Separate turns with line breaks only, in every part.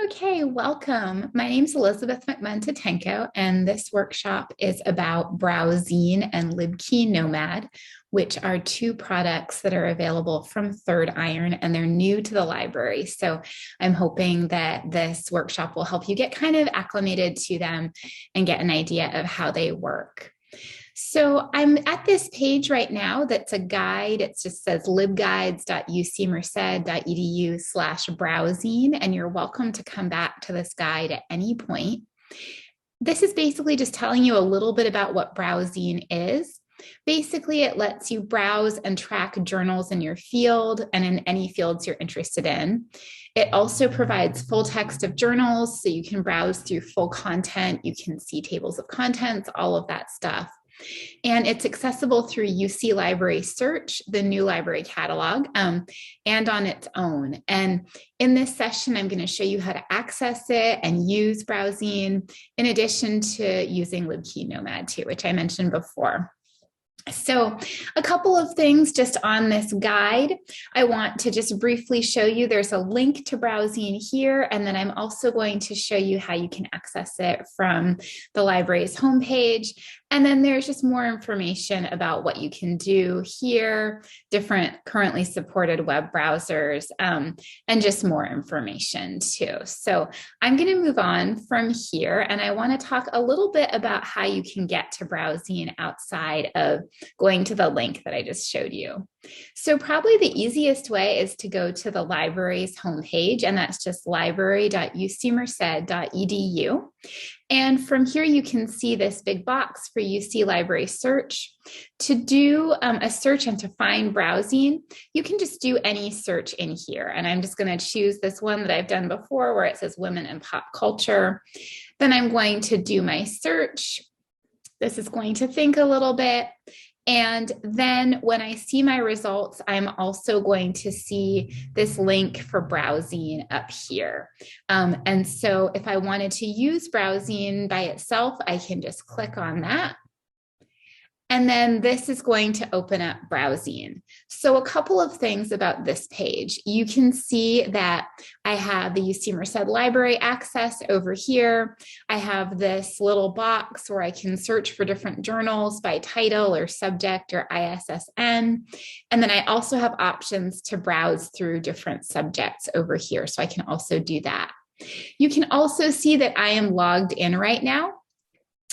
Okay, welcome. My name is Elizabeth McMuntatenko, and this workshop is about BrowZine and LibKey Nomad, which are two products that are available from Third Iron, and they're new to the library. So I'm hoping that this workshop will help you get kind of acclimated to them and get an idea of how they work. So I'm at this page right now that's a guide. It just says libguides.ucmerced.edu/browzine, and you're welcome to come back to this guide at any point. This is basically just telling you a little bit about what BrowZine is. Basically, it lets you browse and track journals in your field and in any fields you're interested in. It also provides full text of journals, so you can browse through full content. You can see tables of contents, all of that stuff. And it's accessible through UC Library Search, the new library catalog, and on its own. And in this session, I'm going to show you how to access it and use BrowZine, in addition to using LibKey Nomad too, which I mentioned before. So a couple of things just on this guide. I want to just briefly show you there's a link to BrowZine here, and then I'm also going to show you how you can access it from the library's homepage. And then there's just more information about what you can do here, different currently supported web browsers, and just more information too. So I'm going to move on from here, and I want to talk a little bit about how you can get to BrowZine outside of going to the link that I just showed you. So probably the easiest way is to go to the library's homepage, and that's just library.ucmerced.edu. And from here, you can see this big box for UC Library Search. To do a search and to find BrowZine, you can just do any search in here. And I'm just going to choose this one that I've done before where it says women and pop culture. Then I'm going to do my search. This is going to think a little bit. And then when I see my results, I'm also going to see this link for BrowZine up here. And so if I wanted to use BrowZine by itself, I can just click on that. And then this is going to open up BrowZine. So a couple of things about this page. You can see that I have the UC Merced Library access over here. I have this little box where I can search for different journals by title or subject or ISSN. And then I also have options to browse through different subjects over here. So I can also do that. You can also see that I am logged in right now.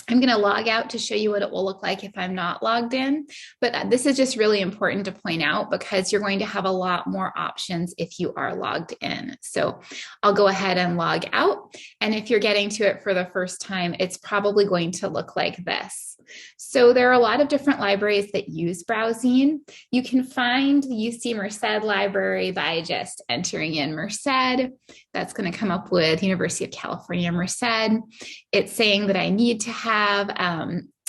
I'm going to log out to show you what it will look like if I'm not logged in, but this is just really important to point out because you're going to have a lot more options if you are logged in. So I'll go ahead and log out. And if you're getting to it for the first time, it's probably going to look like this. So there are a lot of different libraries that use BrowZine. You can find the UC Merced Library by just entering in Merced. That's going to come up with University of California, Merced. It's saying that I need to have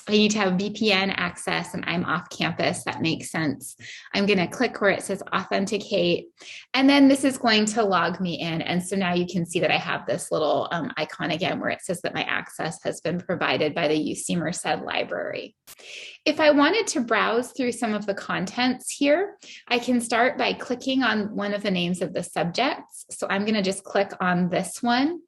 VPN access and I'm off campus. That makes sense. I'm going to click where it says authenticate. And then this is going to log me in. And so now you can see that I have this little icon again where it says that my access has been provided by the UC Merced Library. If I wanted to browse through some of the contents here, I can start by clicking on one of the names of the subjects. So I'm going to just click on this one.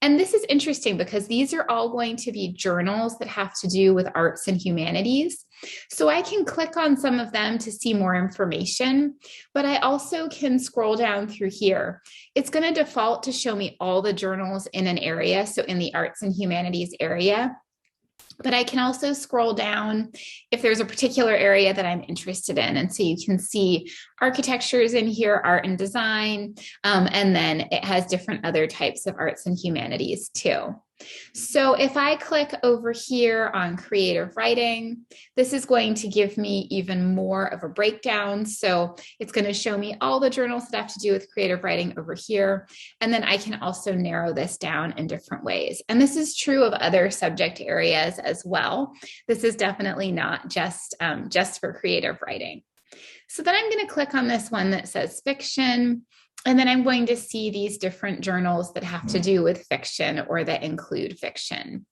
And this is interesting because these are all going to be journals that have to do with arts and humanities. So I can click on some of them to see more information, but I also can scroll down through here. It's going to default to show me all the journals in an area, so in the arts and humanities area. But I can also scroll down if there's a particular area that I'm interested in. And so you can see architectures in here, art and design, and then it has different other types of arts and humanities too. So if I click over here on creative writing, this is going to give me even more of a breakdown. So it's going to show me all the journals that have to do with creative writing over here. And then I can also narrow this down in different ways. And this is true of other subject areas as well. This is definitely not just for creative writing. So then I'm going to click on this one that says fiction. And then I'm going to see these different journals that have to do with fiction or that include fiction.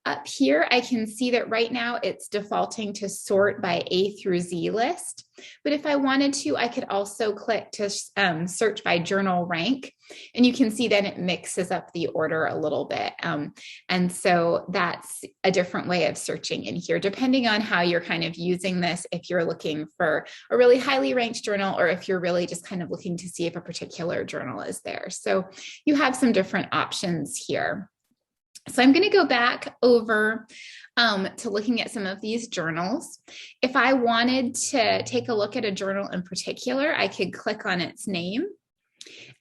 Up here, I can see that right now it's defaulting to sort by A through Z list. But if I wanted to, I could also click to search by journal rank. And you can see then it mixes up the order a little bit. And so that's a different way of searching in here, depending on how you're kind of using this, if you're looking for a really highly ranked journal, or if you're really just kind of looking to see if a particular journal is there. So you have some different options here. So I'm going to go back over to looking at some of these journals. If I wanted to take a look at a journal in particular, I could click on its name.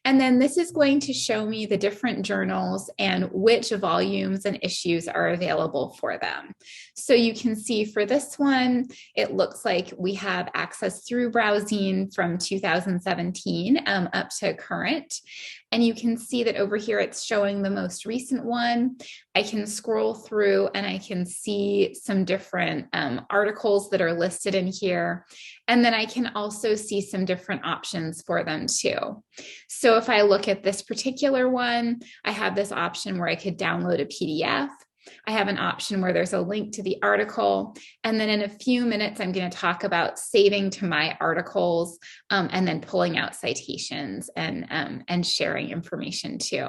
And then this is going to show me the different journals and which volumes and issues are available for them. So you can see for this one, it looks like we have access through BrowZine from 2017 up to current. And you can see that over here, it's showing the most recent one. I can scroll through and I can see some different articles that are listed in here. And then I can also see some different options for them too. So if I look at this particular one, I have this option where I could download a PDF. I have an option where there's a link to the article. And then in a few minutes, I'm going to talk about saving to my articles and then pulling out citations and sharing information too.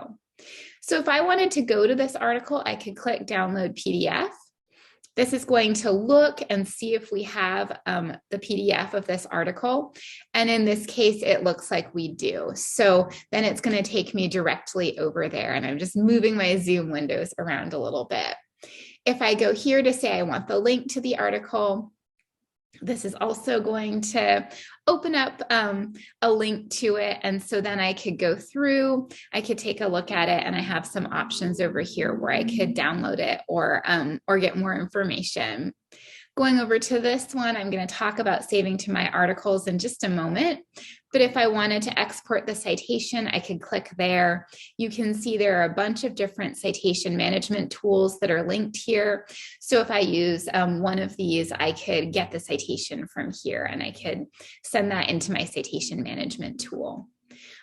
So if I wanted to go to this article, I could click download PDF. This is going to look and see if we have the PDF of this article. And in this case, it looks like we do. So then it's going to take me directly over there. And I'm just moving my Zoom windows around a little bit. If I go here to say I want the link to the article, this is also going to open up a link to it. And so then I could go through, I could take a look at it, and I have some options over here where I could download it or get more information. Going over to this one, I'm going to talk about saving to my articles in just a moment. But if I wanted to export the citation, I could click there. You can see there are a bunch of different citation management tools that are linked here. So if I use one of these, I could get the citation from here and I could send that into my citation management tool.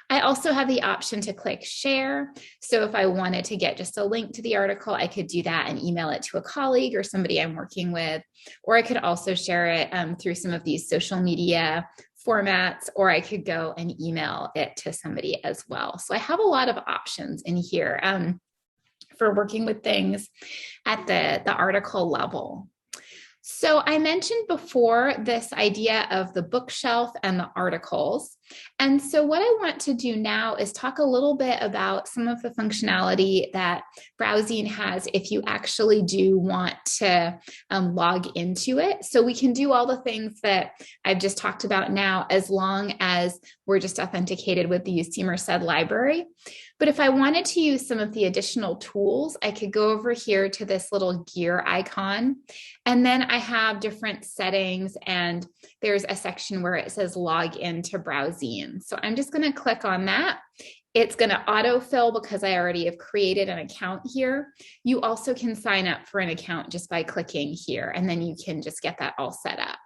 I also have the option to click share. So if I wanted to get just a link to the article, I could do that and email it to a colleague or somebody I'm working with, or I could also share it through some of these social media formats, or I could go and email it to somebody as well. So I have a lot of options in here for working with things at the article level. So I mentioned before this idea of the bookshelf and the articles. And so what I want to do now is talk a little bit about some of the functionality that BrowZine has if you actually do want to log into it. So we can do all the things that I've just talked about now, as long as we're just authenticated with the UC Merced library. But if I wanted to use some of the additional tools, I could go over here to this little gear icon, and then I have different settings, and there's a section where it says log into BrowZine. So I'm just going to click on that. It's going to autofill because I already have created an account here. You also can sign up for an account just by clicking here, and then you can just get that all set up.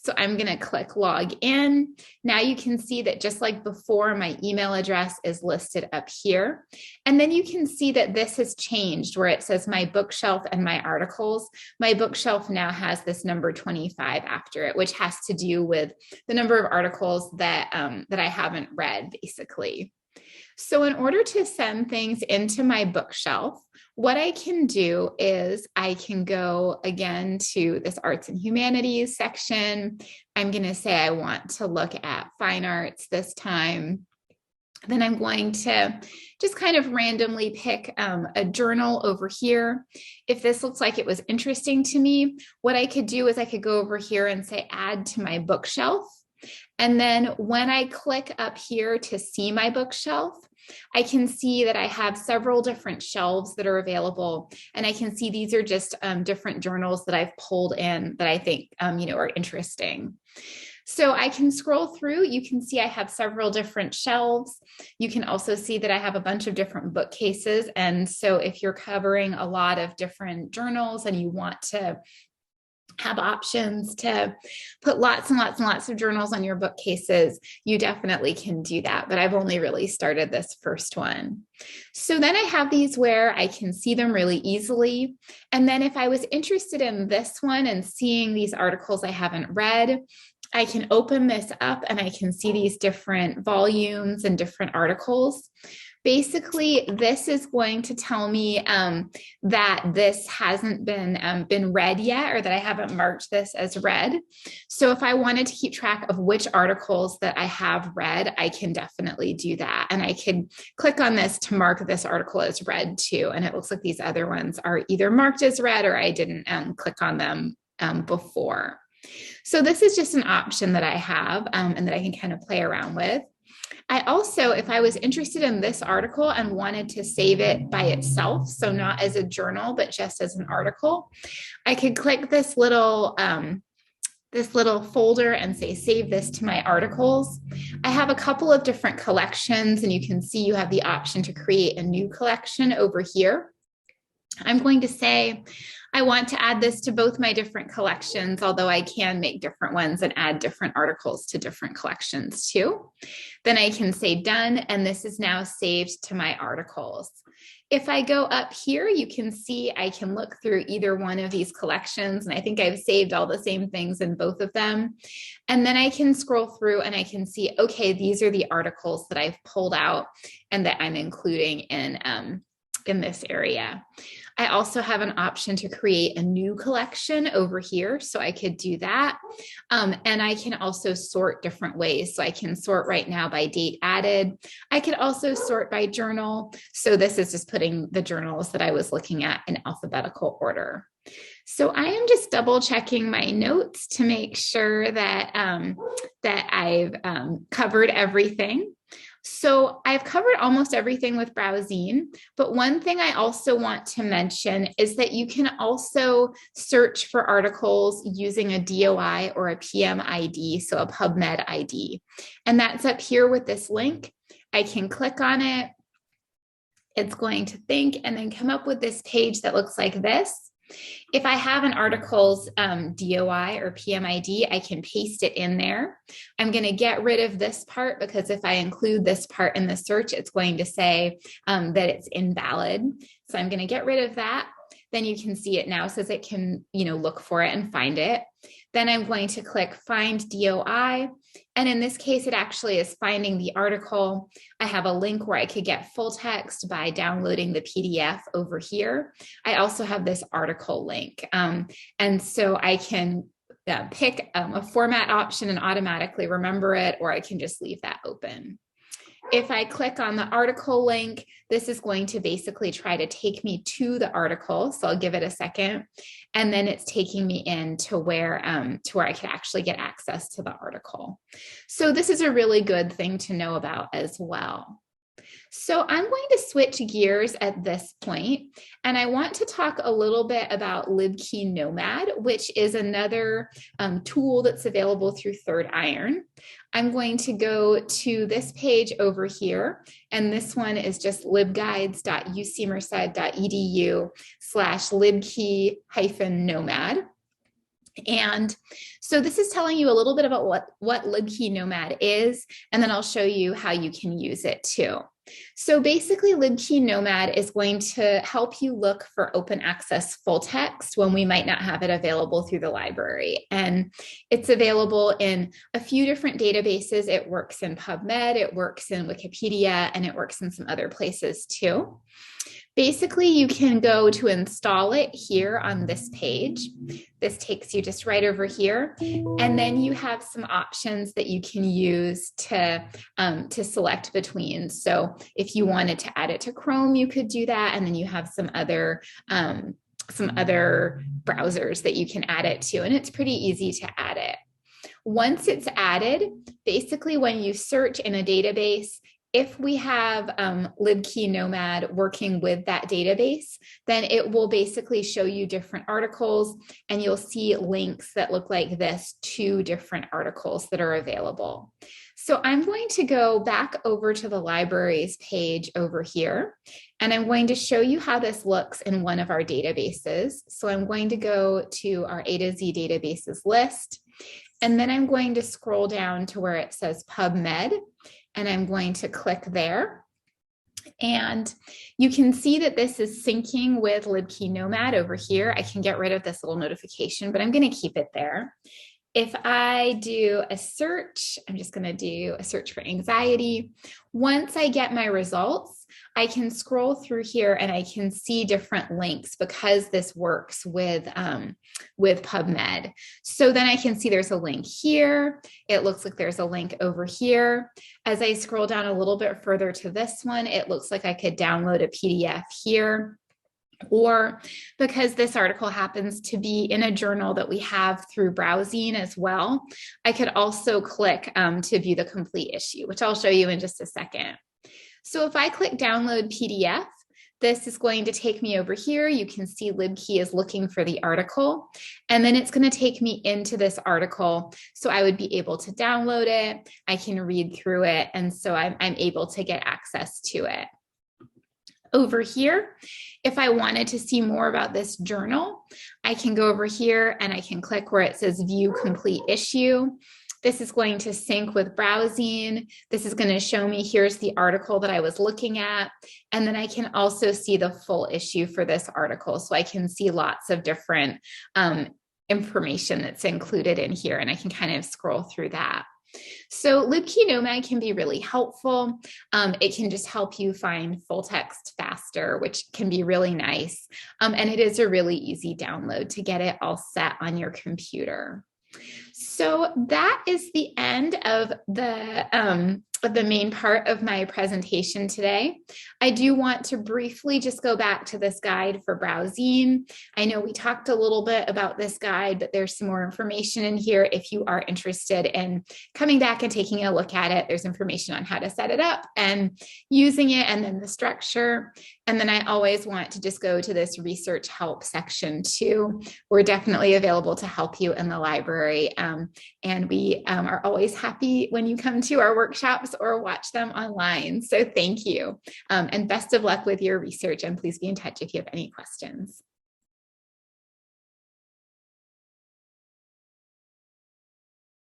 So I'm going to click log in. Now you can see that just like before, my email address is listed up here. And then you can see that this has changed where it says my bookshelf and my articles. My bookshelf now has this number 25 after it, which has to do with the number of articles that I haven't read, basically. So in order to send things into my bookshelf, what I can do is I can go again to this arts and humanities section. I'm going to say I want to look at fine arts this time. Then I'm going to just kind of randomly pick a journal over here. If this looks like it was interesting to me, what I could do is I could go over here and say add to my bookshelf. And then when I click up here to see my bookshelf, I can see that I have several different shelves that are available. And I can see these are just different journals that I've pulled in that I think, are interesting. So I can scroll through. You can see I have several different shelves. You can also see that I have a bunch of different bookcases. And so if you're covering a lot of different journals and you want to have options to put lots and lots and lots of journals on your bookcases, you definitely can do that. But I've only really started this first one. So then I have these where I can see them really easily. And then if I was interested in this one and seeing these articles I haven't read, I can open this up and I can see these different volumes and different articles. Basically, this is going to tell me that this hasn't been read yet, or that I haven't marked this as read. So if I wanted to keep track of which articles that I have read, I can definitely do that. And I could click on this to mark this article as read too. And it looks like these other ones are either marked as read or I didn't click on them before. So this is just an option that I have and that I can kind of play around with. I also, if I was interested in this article and wanted to save it by itself, so not as a journal, but just as an article, I could click this little folder and say, save this to my articles. I have a couple of different collections, and you can see you have the option to create a new collection over here. I'm going to say, I want to add this to both my different collections, although I can make different ones and add different articles to different collections too. Then I can say done, and this is now saved to my articles. If I go up here, you can see I can look through either one of these collections, and I think I've saved all the same things in both of them. And then I can scroll through and I can see, okay, these are the articles that I've pulled out and that I'm including in this area. I also have an option to create a new collection over here, so I could do that. And I can also sort different ways. So I can sort right now by date added. I could also sort by journal. So this is just putting the journals that I was looking at in alphabetical order. So I am just double checking my notes to make sure that, that I've covered everything. So I've covered almost everything with BrowZine, but one thing I also want to mention is that you can also search for articles using a DOI or a PMID, so a PubMed ID. And that's up here with this link. I can click on it. It's going to think and then come up with this page that looks like this. If I have an article's DOI or PMID, I can paste it in there. I'm going to get rid of this part because if I include this part in the search, it's going to say that it's invalid. So I'm going to get rid of that. Then you can see it now says it can, look for it and find it. Then I'm going to click Find DOI. And in this case, it actually is finding the article. I have a link where I could get full text by downloading the PDF over here. I also have this article link. And so I can pick a format option and automatically remember it, or I can just leave that open. If I click on the article link, this is going to basically try to take me to the article. So I'll give it a second. And then it's taking me in to where I can actually get access to the article. So this is a really good thing to know about as well. So I'm going to switch gears at this point, and I want to talk a little bit about LibKey Nomad, which is another tool that's available through Third Iron. I'm going to go to this page over here, and this one is just libguides.ucmerced.edu/libkey-nomad. And so this is telling you a little bit about what LibKey Nomad is, and then I'll show you how you can use it too. So basically, LibKey Nomad is going to help you look for open access full text when we might not have it available through the library. And it's available in a few different databases. It works in PubMed, it works in Wikipedia, and it works in some other places too. Basically, you can go to install it here on this page. This takes you just right over here. And then you have some options that you can use to select between. So if you wanted to add it to Chrome, you could do that. And then you have some other browsers that you can add it to. And it's pretty easy to add it. Once it's added, basically when you search in a database, If we have LibKey Nomad working with that database, then it will basically show you different articles, and you'll see links that look like this to different articles that are available. So I'm going to go back over to the libraries page over here, and I'm going to show you how this looks in one of our databases. So I'm going to go to our A to Z databases list, and then I'm going to scroll down to where it says PubMed, and I'm going to click there. And you can see that this is syncing with LibKey Nomad over here. I can get rid of this little notification, but I'm going to keep it there. If I do a search, I'm just going to do a search for anxiety. Once I get my results, I can scroll through here and I can see different links because this works with PubMed. So then I can see there's a link here. It looks like there's a link over here. As I scroll down a little bit further to this one, it looks like I could download a PDF here. Or because this article happens to be in a journal that we have through BrowZine as well, I could also click to view the complete issue, which I'll show you in just a second. So if I click download PDF, this is going to take me over here. You can see LibKey is looking for the article, and then it's going to take me into this article. So I would be able to download it. I can read through it. And so I'm able to get access to it. Over here, if I wanted to see more about this journal, I can go over here and I can click where it says view complete issue. This is going to sync with BrowZine. This is going to show me here's the article that I was looking at. And then I can also see the full issue for this article. So I can see lots of different information that's included in here, and I can kind of scroll through that. So LibKey Nomad can be really helpful. It can just help you find full text faster, which can be really nice. And it is a really easy download to get it all set on your computer. So that is the end of the main part of my presentation today. I do want to briefly just go back to this guide for BrowZine. I know we talked a little bit about this guide, but there's some more information in here if you are interested in coming back and taking a look at it. There's information on how to set it up and using it, and then the structure. And then I always want to just go to this research help section too. We're definitely available to help you in the library. And we are always happy when you come to our workshops or watch them online. So thank you. And best of luck with your research, and please be in touch if you have any questions.